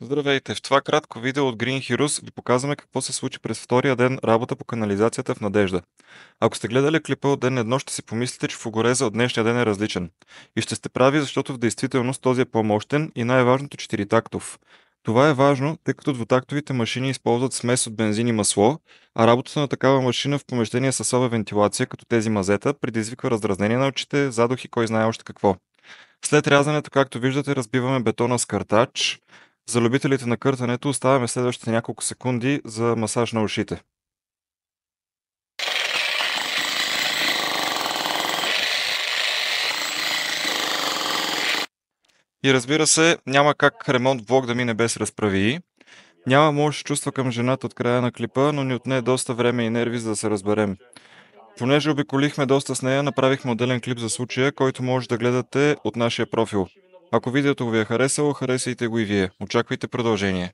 Здравейте! В това кратко видео от Green Heroes ви показваме какво се случи през втория ден работа по канализацията в Надежда. Ако сте гледали клипа от ден едно, ще си помислите, че в Огореза от днешния ден е различен. И ще сте прави, защото в действителност този е по-мощен и най-важното четиритактов. Това е важно, тъй като двутактовите машини използват смес от бензин и масло, а работата на такава машина в помещение с слаба вентилация, като тези мазета, предизвиква раздразнение на очите, задух и кой знае още какво. След рязането, както виждате, разбиваме бетона с картач. За любителите на къртането оставяме следващите няколко секунди за масаж на ушите. И разбира се, няма как ремонт влог да мине без разправии. Няма лоши чувства към жената от края на клипа, но ни отне доста време и нерви, за да се разберем. Понеже обиколихме доста с нея, направихме отделен клип за случая, който може да гледате от нашия профил. Ако видеото ви е харесало, харесайте го и вие. Очаквайте продължение.